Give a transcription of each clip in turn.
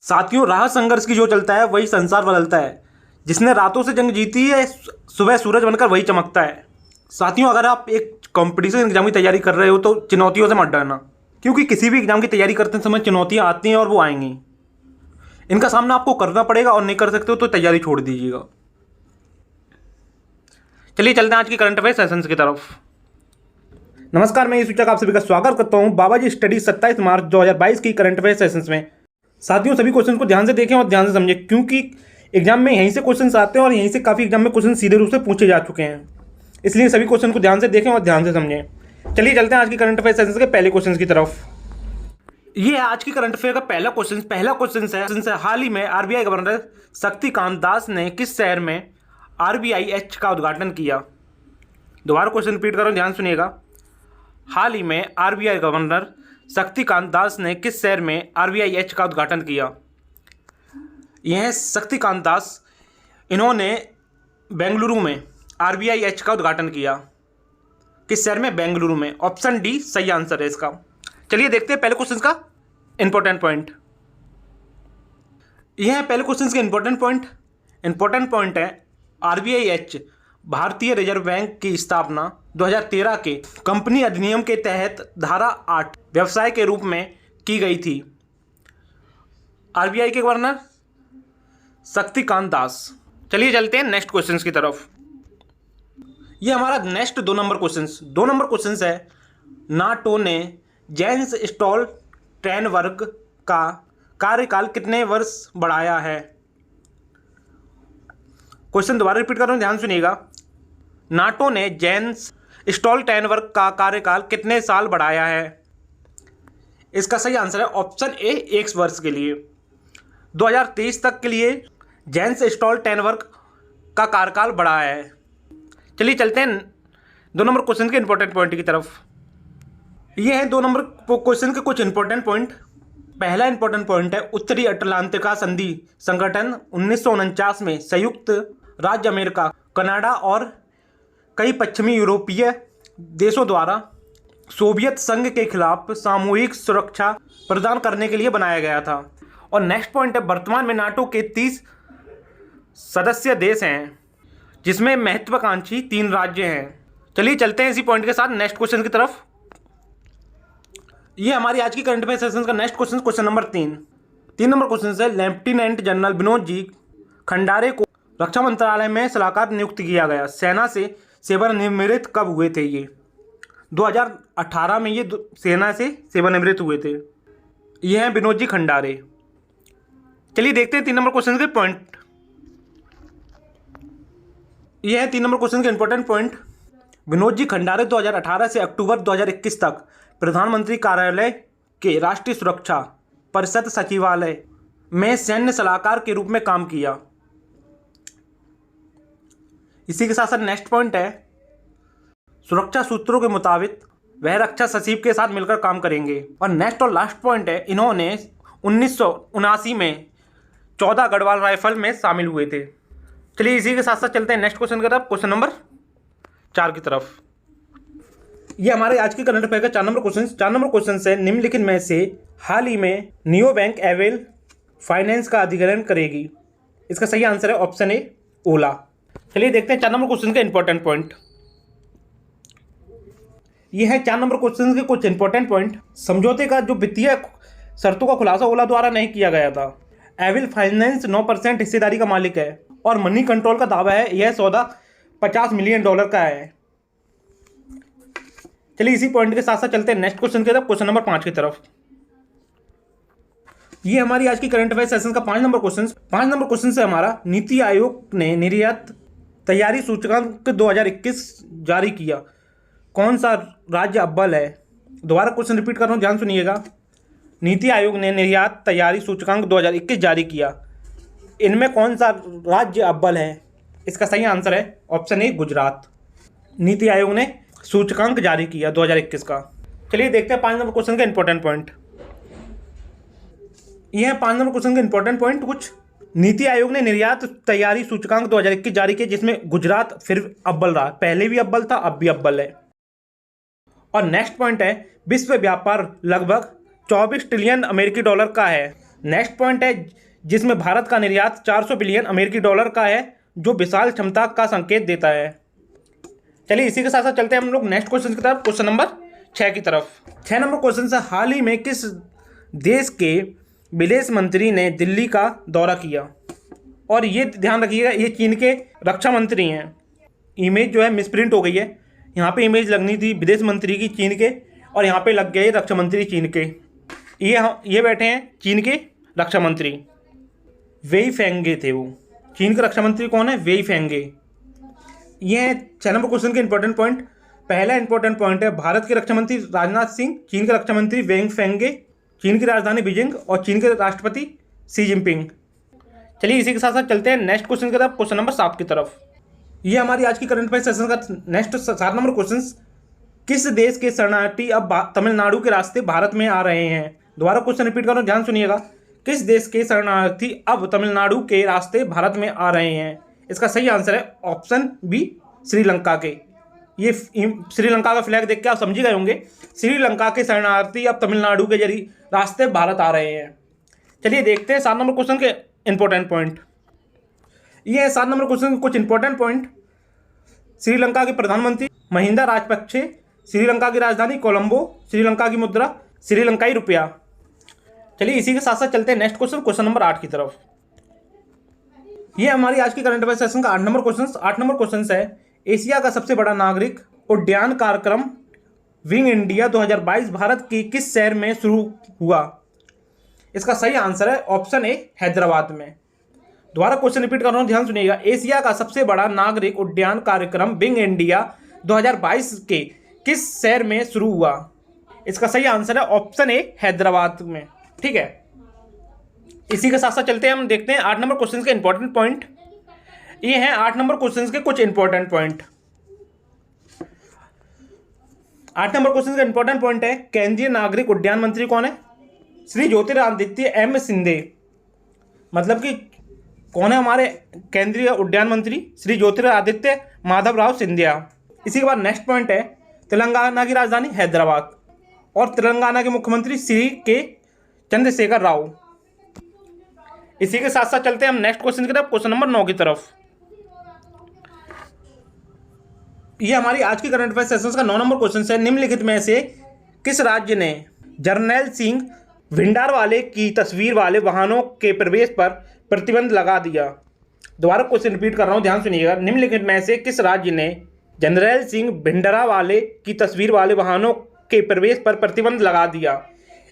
साथियों, राह संघर्ष की जो चलता है वही संसार बदलता है। जिसने रातों से जंग जीती है सुबह सूरज बनकर वही चमकता है। साथियों, अगर आप एक कंपटीशन एग्जाम की तैयारी कर रहे हो तो चुनौतियों से मत डरना, क्योंकि किसी भी एग्जाम की तैयारी करते समय चुनौतियां आती हैं और वो आएंगी। इनका सामना आपको करना पड़ेगा और नहीं कर सकते हो तो तैयारी छोड़ दीजिएगा। चलिए चलते हैं आज की करंट अफेयर सेशंस की तरफ। नमस्कार, मैं ये सूचक आप सभी का स्वागत करता हूं बाबाजी स्टडी 27 मार्च 2022 की करंट अफेयर सेशंस में। साथियों, सभी क्वेश्चन को ध्यान से देखें और ध्यान से समझें, क्योंकि एग्जाम में यहीं से क्वेश्चन आते हैं और यहीं से काफ़ी एग्जाम में क्वेश्चन सीधे रूप से पूछे जा चुके हैं। इसलिए सभी क्वेश्चन को ध्यान से देखें और ध्यान से समझें। चलिए चलते हैं आज की करंट अफेयर सेशंस के पहले क्वेश्चन की तरफ। ये है आज की करंट अफेयर का पहला क्वेश्चन है हाल ही में आरबीआई गवर्नर शक्तिकांत दास ने किस शहर में RBIH का उद्घाटन किया। दोबारा क्वेश्चन रिपीट कर रहा हूं, ध्यान सुनिएगा। हाल ही में आरबीआई गवर्नर शक्तिकांत दास ने किस शहर में RBIH का उद्घाटन किया। यह शक्तिकांत दास, इन्होंने बेंगलुरु में RBIH का उद्घाटन किया। किस शहर में? बेंगलुरु में। ऑप्शन डी सही आंसर है इसका। चलिए देखते हैं पहले क्वेश्चन का इंपॉर्टेंट पॉइंट। यह है पहले क्वेश्चन का इंपॉर्टेंट पॉइंट है RBIH भारतीय रिजर्व बैंक की स्थापना 2013 के कंपनी अधिनियम के तहत धारा 8 व्यवसाय के रूप में की गई थी। RBI के गवर्नर शक्तिकांत दास। चलिए चलते हैं नेक्स्ट क्वेश्चन की तरफ। ये हमारा नेक्स्ट 2 नंबर क्वेश्चन है नाटो ने जेंस स्टोल्टेनबर्ग का कार्यकाल कितने वर्ष बढ़ाया है। क्वेश्चन दोबारा रिपीट कर रहा हूं, ध्यान सुनिएगा। नाटो ने जेंस स्टोल्टेनबर्ग का कार्यकाल कितने साल बढ़ाया है। इसका सही आंसर है ऑप्शन ए 1 वर्ष के लिए। 2023 तक के लिए जेंस स्टोल्टेनबर्ग का कार्यकाल बढ़ा है। चलिए चलते हैं 2 नंबर क्वेश्चन के इंपॉर्टेंट पॉइंट की तरफ। ये है 2 नंबर क्वेश्चन के कुछ इंपॉर्टेंट पॉइंट। पहला इंपॉर्टेंट पॉइंट है उत्तरी अटलांटिका संधि संगठन 1949 में संयुक्त राज्य अमेरिका, कनाडा और कई पश्चिमी यूरोपीय देशों द्वारा सोवियत संघ के खिलाफ सामूहिक सुरक्षा प्रदान करने के लिए बनाया गया था। और नेक्स्ट पॉइंट है वर्तमान में नाटो के 30 सदस्य देश हैं, जिसमें महत्वाकांक्षी 3 राज्य हैं। चलिए चलते हैं इसी पॉइंट के साथ नेक्स्ट क्वेश्चन की तरफ। ये हमारी आज की करंट अफेयर सेशन का next question number 3 number question है लेफ्टिनेंट जनरल विनोद जी खंडारे को रक्षा मंत्रालय में सलाहकार नियुक्त किया गया। सेना से सेवानिवृत्त कब हुए थे ये? 2018 में ये सेना से सेवानिवृत्त हुए थे। ये हैं विनोद जी खंडारे। चलिए देखते हैं 3 नंबर क्वेश्चन के पॉइंट। ये है 3 नंबर क्वेश्चन के इंपॉर्टेंट पॉइंट। विनोद जी खंडारे 2018 से अक्टूबर 2021 तक प्रधानमंत्री कार्यालय के राष्ट्रीय सुरक्षा परिषद सचिवालय में सैन्य सलाहकार के रूप में काम किया। इसी के साथ साथ नेक्स्ट पॉइंट है सुरक्षा सूत्रों के मुताबिक वह रक्षा सचिव के साथ मिलकर काम करेंगे। और नेक्स्ट और लास्ट पॉइंट है इन्होंने 1979 में 14 गढ़वाल राइफल में शामिल हुए थे। चलिए इसी के साथ साथ चलते हैं नेक्स्ट क्वेश्चन की तरफ, क्वेश्चन नंबर 4 की तरफ। ये हमारे आज की करंट अफेयर का 4 नंबर क्वेश्चन है निम्नलिखित में से हाल ही में नियो बैंक एवेल फाइनेंस का अधिग्रहण करेगी। इसका सही आंसर है ऑप्शन ए ओला। चलिए देखते हैं 4 नंबर क्वेश्चन का इंपॉर्टेंट पॉइंट। यह है 4 नंबर क्वेश्चन के कुछ इंपॉर्टेंट पॉइंट। समझौते का जो वित्तीय शर्तों का खुलासा ओला द्वारा नहीं किया गया था। एविल फाइनेंस 9% हिस्सेदारी का मालिक है और मनी कंट्रोल का दावा है यह सौदा $50 मिलियन का है। चलिए इसी पॉइंट के साथ साथ चलते हैं नेक्स्ट क्वेश्चन की तरफ, क्वेश्चन नंबर 5 की तरफ। ये हमारी आज की करंट अफेयर सेशन का 5 नंबर क्वेश्चन से हमारा नीति आयोग ने निर्यात तैयारी सूचकांक 2021 जारी किया। कौन सा राज्य अव्वल है? दोबारा क्वेश्चन रिपीट कर रहा हूं, ध्यान सुनिएगा। नीति आयोग ने निर्यात तैयारी सूचकांक 2021 जारी किया। इनमें कौन सा राज्य अव्वल है? इसका सही आंसर है ऑप्शन ए गुजरात। नीति आयोग ने सूचकांक जारी किया 2021 का। चलिए देखते हैं 5 नंबर क्वेश्चन का इंपॉर्टेंट पॉइंट। यह है 5 नंबर क्वेश्चन का इंपॉर्टेंट पॉइंट कुछ। नीति आयोग ने निर्यात तैयारी सूचकांक 2021 जारी किया, जिसमें गुजरात फिर अव्वल रहा। पहले भी अव्वल था, अब भी अव्वल है। और नेक्स्ट पॉइंट है विश्व व्यापार लगभग $24 ट्रिलियन का है। नेक्स्ट पॉइंट है जिसमें भारत का निर्यात 400 बिलियन अमेरिकी डॉलर का है, जो विशाल क्षमता का संकेत देता है। चलिए इसी के साथ साथ चलते हैं हम लोग नेक्स्ट क्वेश्चन की तरफ, क्वेश्चन नंबर 6 की तरफ। 6 नंबर क्वेश्चन से, हाल ही में किस देश के विदेश मंत्री ने दिल्ली का दौरा किया? और ये ध्यान रखिएगा, ये चीन के रक्षा मंत्री हैं। इमेज जो है मिसप्रिंट हो गई है, यहाँ पे इमेज लगनी थी विदेश मंत्री की चीन के, और यहाँ पे लग गए रक्षा मंत्री चीन के। ये बैठे हैं चीन के रक्षा मंत्री, वेई फेंगे थे वो। चीन के रक्षा मंत्री कौन है? वेई फेंगे। ये है 6 नंबर क्वेश्चन के इंपॉर्टेंट पॉइंट। पहला इंपॉर्टेंट पॉइंट है भारत के रक्षा मंत्री राजनाथ सिंह, चीन के रक्षा मंत्री वेंग फेंगे, चीन की राजधानी बीजिंग और चीन के राष्ट्रपति शी जिनपिंग। चलिए इसी के साथ साथ चलते हैं नेक्स्ट क्वेश्चन की तरफ, क्वेश्चन नंबर 7 की तरफ। ये हमारी आज की करंट अफेयर सेशन का नेक्स्ट 7 नंबर क्वेश्चन, किस देश के शरणार्थी अब तमिलनाडु के रास्ते भारत में आ रहे हैं? दोबारा क्वेश्चन रिपीट करो, ध्यान सुनिएगा। किस देश के शरणार्थी अब तमिलनाडु के रास्ते भारत में आ रहे हैं? इसका सही आंसर है ऑप्शन बी, श्रीलंका के। ये श्रीलंका का फ्लैग देख के आप समझ गए होंगे, श्रीलंका के शरणार्थी अब तमिलनाडु के जरिए रास्ते भारत आ रहे हैं। चलिए देखते हैं 7 नंबर क्वेश्चन के इंपॉर्टेंट पॉइंट। ये है 7 नंबर क्वेश्चन के कुछ इंपॉर्टेंट पॉइंट। श्रीलंका के प्रधानमंत्री महिंदा राजपक्षे, श्रीलंका की राजधानी कोलंबो, श्रीलंका की मुद्रा श्रीलंकाई रुपया। चलिए इसी के साथ साथ चलते हैं नेक्स्ट क्वेश्चन, क्वेश्चन नंबर 8 की तरफ। ये हमारी आज की करंट अफेयर सेशन का 8 नंबर क्वेश्चन। 8 नंबर क्वेश्चन है, एशिया का सबसे बड़ा नागरिक उड्डयन कार्यक्रम विंग इंडिया 2022 भारत की किस शहर में शुरू हुआ? इसका सही आंसर है ऑप्शन ए, हैदराबाद में। दोबारा क्वेश्चन रिपीट कर रहा हूं, ध्यान सुनिएगा। एशिया का सबसे बड़ा नागरिक उड्डयन कार्यक्रम विंग इंडिया 2022 के किस शहर में शुरू हुआ? इसका सही आंसर है ऑप्शन ए, हैदराबाद में। ठीक है, इसी के साथ साथ चलते हैं, हम देखते हैं 8 नंबर क्वेश्चन के इंपॉर्टेंट पॉइंट। ये हैं 8 नंबर क्वेश्चन के कुछ इंपॉर्टेंट पॉइंट। 8 नंबर क्वेश्चन का इंपॉर्टेंट पॉइंट है, केंद्रीय नागरिक उड्डयन मंत्री कौन है? श्री ज्योतिरादित्य एम सिंधे। मतलब कि कौन है हमारे केंद्रीय उड्डयन मंत्री? श्री ज्योतिरादित्य माधव राव सिंधिया। इसी के बाद नेक्स्ट पॉइंट है, तेलंगाना की राजधानी हैदराबाद और तेलंगाना के मुख्यमंत्री श्री के चंद्रशेखर राव। इसी के साथ साथ चलते हैं हम नेक्स्ट क्वेश्चन की तरफ, क्वेश्चन नंबर 9 की तरफ। ये हमारी आज की करंट अफेयर सेशन का 9 नंबर क्वेश्चन है, निम्नलिखित में से किस राज्य ने जर्नैल सिंह भिंडरावाले की तस्वीर वाले वाहनों के प्रवेश पर प्रतिबंध लगा दिया? दोबारा क्वेश्चन रिपीट कर रहा हूं, ध्यान सुनिएगा। निम्नलिखित में से किस राज्य ने जर्नैल सिंह भिंडरावाले की तस्वीर वाले वाहनों के प्रवेश पर प्रतिबंध लगा दिया?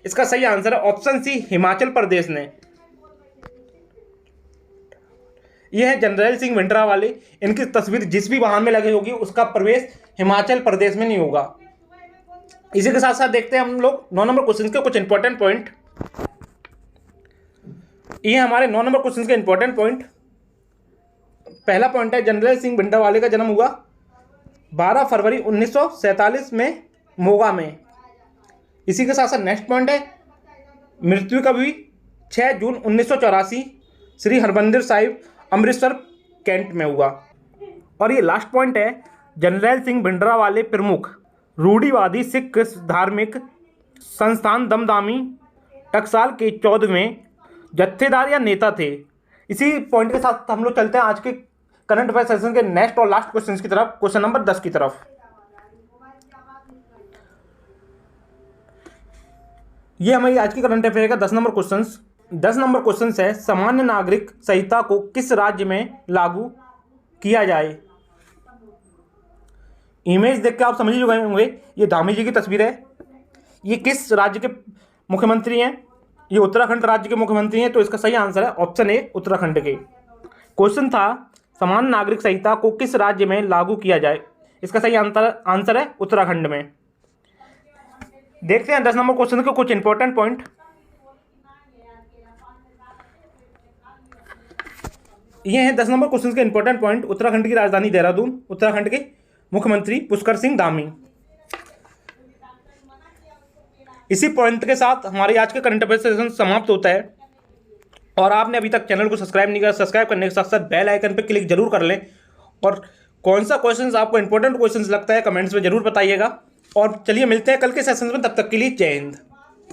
इसका सही आंसर है ऑप्शन सी, हिमाचल प्रदेश ने। यह है जर्नैल सिंह भिंडरावाले, इनकी तस्वीर जिस भी वाहन में लगी होगी उसका प्रवेश हिमाचल प्रदेश में नहीं होगा। इसी के साथ साथ देखते हैं हम लोग 9 नंबर क्वेश्चन के कुछ इंपॉर्टेंट पॉइंट। ये हमारे 9 नंबर क्वेश्चन के इंपॉर्टेंट पॉइंट। पहला पॉइंट है, जर्नैल सिंह भिंडरावाले का जन्म हुआ 12 फरवरी 1947 में मोगा में। इसी के साथ साथ नेक्स्ट पॉइंट है, मृत्यु कब हुई? 6 जून 1984 श्री हरमंदिर साहिब अमृतसर कैंट में हुआ। और ये लास्ट पॉइंट है, जर्नैल सिंह भिंडरावाले प्रमुख रूढ़िवादी सिख धार्मिक संस्थान दमदामी टकसाल के 14वें जत्थेदार या नेता थे। इसी पॉइंट के साथ हम लोग चलते हैं आज के करंट अफेयर सेशन के नेक्स्ट और लास्ट क्वेश्चन की तरफ, क्वेश्चन नंबर 10 की तरफ। ये हमारी आज की करंट अफेयर का 10 नंबर क्वेश्चन। 10 नंबर क्वेश्चन है, सामान्य नागरिक संहिता को किस राज्य में लागू किया जाए? इमेज देख के आप समझ ही गए होंगे, ये धामी जी की तस्वीर है। ये किस राज्य के मुख्यमंत्री हैं? ये उत्तराखंड राज्य के मुख्यमंत्री हैं, तो इसका सही आंसर है ऑप्शन ए, उत्तराखंड के। क्वेश्चन था, सामान्य नागरिक संहिता को किस राज्य में लागू किया जाए? इसका सही आंसर है उत्तराखंड में। देखते हैं 10 नंबर क्वेश्चन के कुछ इंपॉर्टेंट पॉइंट। ये हैं 10 नंबर क्वेश्चन के इंपॉर्टेंट पॉइंट। उत्तराखंड की राजधानी देहरादून, उत्तराखंड के मुख्यमंत्री पुष्कर सिंह धामी। इसी पॉइंट के साथ हमारी आज के करंट अफेयर सेशन समाप्त होता है। और आपने अभी तक चैनल को सब्सक्राइब नहीं किया, सब्सक्राइब करने के साथ साथ बेल आइकन पर क्लिक जरूर कर लें। और कौन सा क्वेश्चन आपको इंपॉर्टेंट क्वेश्चन लगता है कमेंट्स में जरूर बताइएगा। और चलिए मिलते हैं कल के सेशन में, तब तक के लिए जय हिंद।